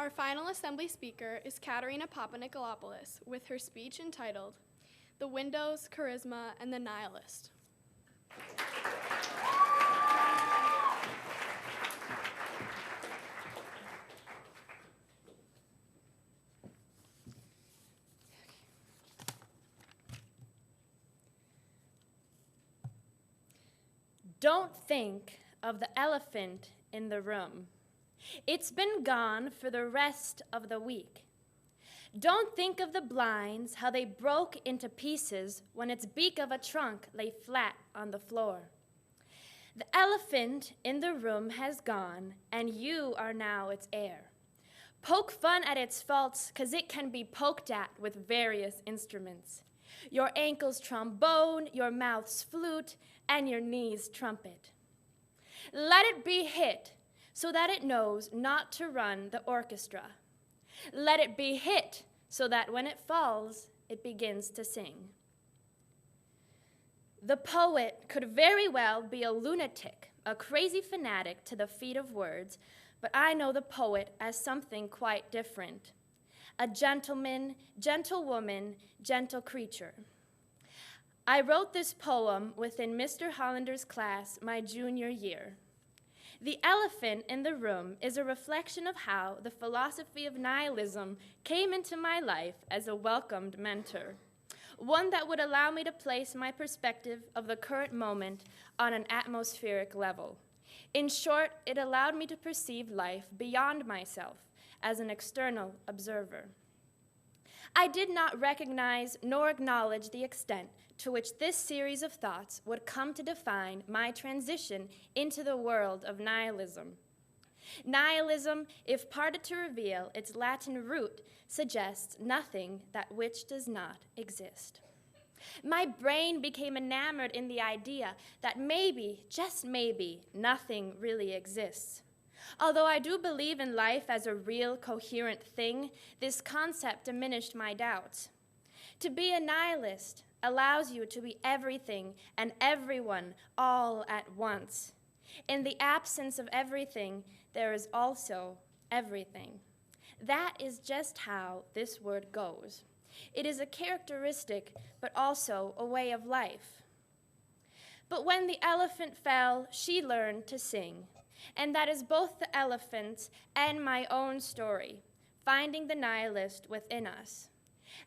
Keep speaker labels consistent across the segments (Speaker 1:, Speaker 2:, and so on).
Speaker 1: Our final assembly speaker is Katerina Papanikolopoulos with her speech entitled, "The Windows, Charisma, and the Nihilist."
Speaker 2: Don't think of the elephant in the room. It's been gone for the rest of the week. Don't think of the blinds, how they broke into pieces when its beak of a trunk lay flat on the floor. The elephant in the room has gone, and you are now its heir. Poke fun at its faults, 'cause it can be poked at with various instruments. Your ankles trombone, your mouth's flute, and your knees trumpet. Let it be hit so that it knows not to run the orchestra. Let it be hit so that when it falls, it begins to sing. The poet could very well be a lunatic, a crazy fanatic to the feet of words, but I know the poet as something quite different. A gentleman, gentlewoman, gentle creature. I wrote this poem within Mr. Hollander's class my junior year. The elephant in the room is a reflection of how the philosophy of nihilism came into my life as a welcomed mentor, one that would allow me to place my perspective of the current moment on an atmospheric level. In short, it allowed me to perceive life beyond myself as an external observer. I did not recognize nor acknowledge the extent to which this series of thoughts would come to define my transition into the world of nihilism. Nihilism, if parted to reveal its Latin root, suggests nothing that which does not exist. My brain became enamored in the idea that maybe, just maybe, nothing really exists. Although I do believe in life as a real, coherent thing, this concept diminished my doubts. To be a nihilist allows you to be everything and everyone all at once. In the absence of everything, there is also everything. That is just how this word goes. It is a characteristic, but also a way of life. But when the elephant fell, she learned to sing. And that is both the elephant's and my own story, finding the nihilist within us.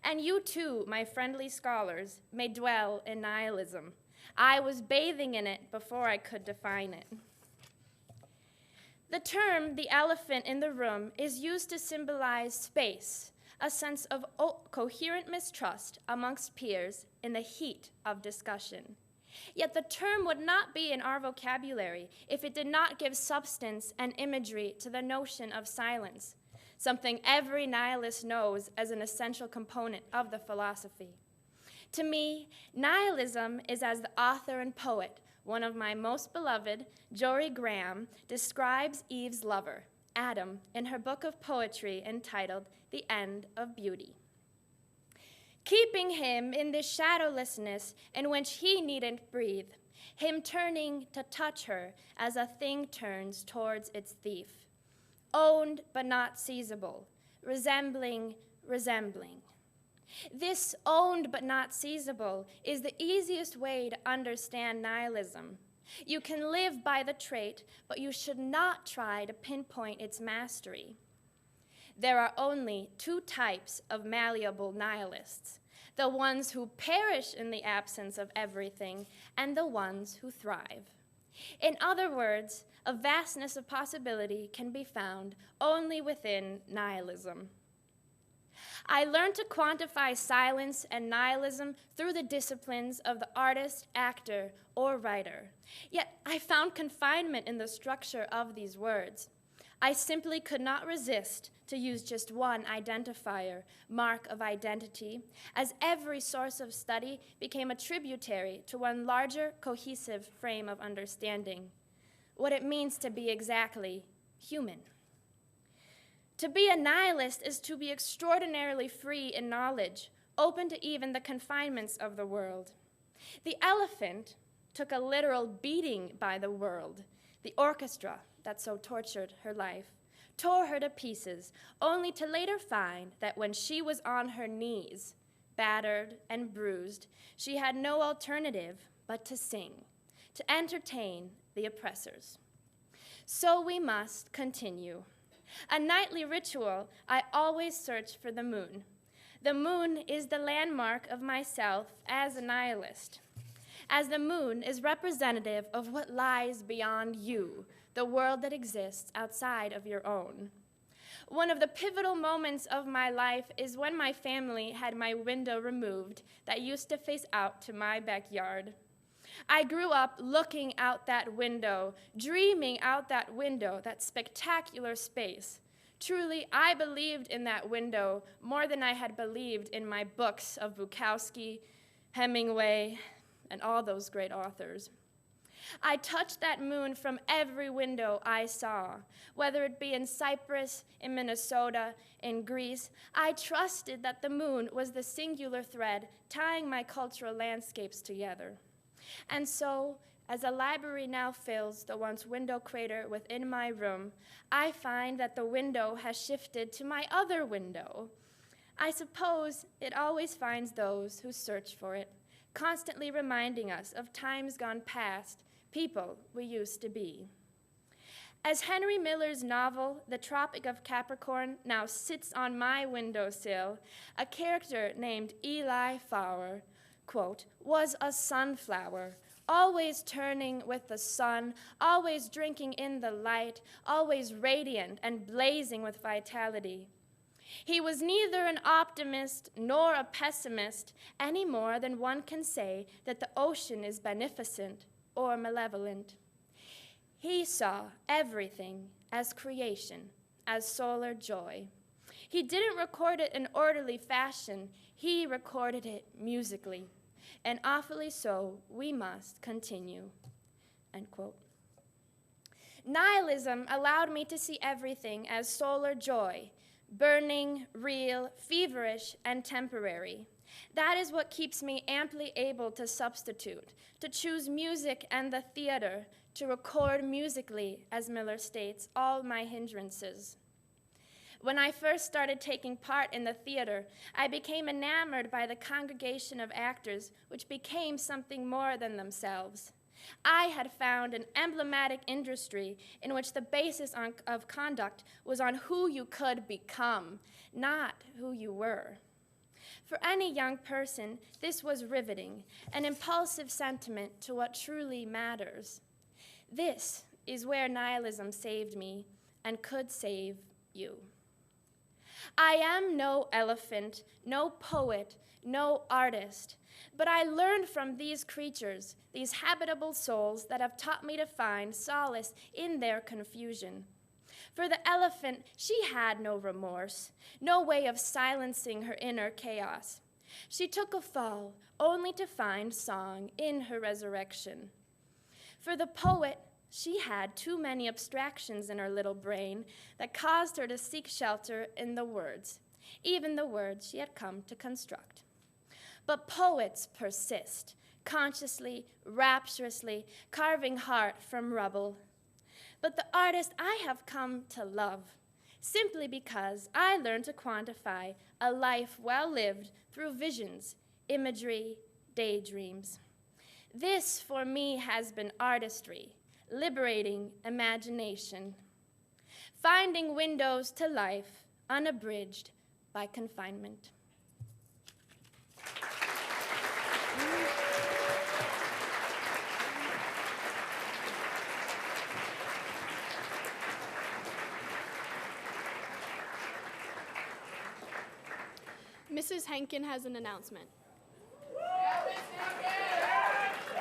Speaker 2: And you too, my friendly scholars, may dwell in nihilism. I was bathing in it before I could define it. The term, the elephant in the room, is used to symbolize space, a sense of coherent mistrust amongst peers in the heat of discussion. Yet the term would not be in our vocabulary if it did not give substance and imagery to the notion of silence, something every nihilist knows as an essential component of the philosophy. To me, nihilism is as the author and poet, one of my most beloved, Jory Graham, describes Eve's lover, Adam, in her book of poetry entitled The End of Beauty. Keeping him in this shadowlessness in which he needn't breathe, him turning to touch her as a thing turns towards its thief, owned but not seizable, resembling. This owned but not seizable is the easiest way to understand nihilism. You can live by the trait, but you should not try to pinpoint its mastery. There are only two types of malleable nihilists: the ones who perish in the absence of everything and the ones who thrive. In other words, a vastness of possibility can be found only within nihilism. I learned to quantify silence and nihilism through the disciplines of the artist, actor, or writer. Yet I found confinement in the structure of these words. I simply could not resist to use just one identifier, mark of identity, as every source of study became a tributary to one larger, cohesive frame of understanding, what it means to be exactly human. To be a nihilist is to be extraordinarily free in knowledge, open to even the confinements of the world. The elephant took a literal beating by the world, the orchestra that so tortured her life, tore her to pieces, only to later find that when she was on her knees, battered and bruised, she had no alternative but to sing, to entertain the oppressors. So we must continue. A nightly ritual, I always search for the moon. The moon is the landmark of myself as a nihilist, as the moon is representative of what lies beyond you, the world that exists outside of your own. One of the pivotal moments of my life is when my family had my window removed that used to face out to my backyard. I grew up looking out that window, dreaming out that window, that spectacular space. Truly, I believed in that window more than I had believed in my books of Bukowski, Hemingway, and all those great authors. I touched that moon from every window I saw, whether it be in Cyprus, in Minnesota, in Greece. I trusted that the moon was the singular thread tying my cultural landscapes together. And so, as a library now fills the once window crater within my room, I find that the window has shifted to my other window. I suppose it always finds those who search for it, constantly reminding us of times gone past, people we used to be. As Henry Miller's novel, The Tropic of Capricorn, now sits on my windowsill, a character named Eli Fowler, quote, was a sunflower, always turning with the sun, always drinking in the light, always radiant and blazing with vitality. He was neither an optimist nor a pessimist, any more than one can say that the ocean is beneficent or malevolent. He saw everything as creation, as solar joy. He didn't record it in orderly fashion. He recorded it musically. And awfully so, we must continue, end quote. Nihilism allowed me to see everything as solar joy, burning, real, feverish, and temporary. That is what keeps me amply able to substitute, to choose music and the theater, to record musically, as Miller states, all my hindrances. When I first started taking part in the theater, I became enamored by the congregation of actors, which became something more than themselves. I had found an emblematic industry in which the basis of conduct was on who you could become, not who you were. For any young person, this was riveting, an impulsive sentiment to what truly matters. This is where nihilism saved me and could save you. I am no elephant, no poet, no artist, but I learned from these creatures, these habitable souls that have taught me to find solace in their confusion. For the elephant, she had no remorse, no way of silencing her inner chaos. She took a fall only to find song in her resurrection. For the poet, she had too many abstractions in her little brain that caused her to seek shelter in the words, even the words she had come to construct. But poets persist, consciously, rapturously, carving heart from rubble. But the artist I have come to love, simply because I learned to quantify a life well lived through visions, imagery, daydreams. This, for me, has been artistry, liberating imagination, finding windows to life unabridged by confinement.
Speaker 1: Mrs. Henkin has an announcement.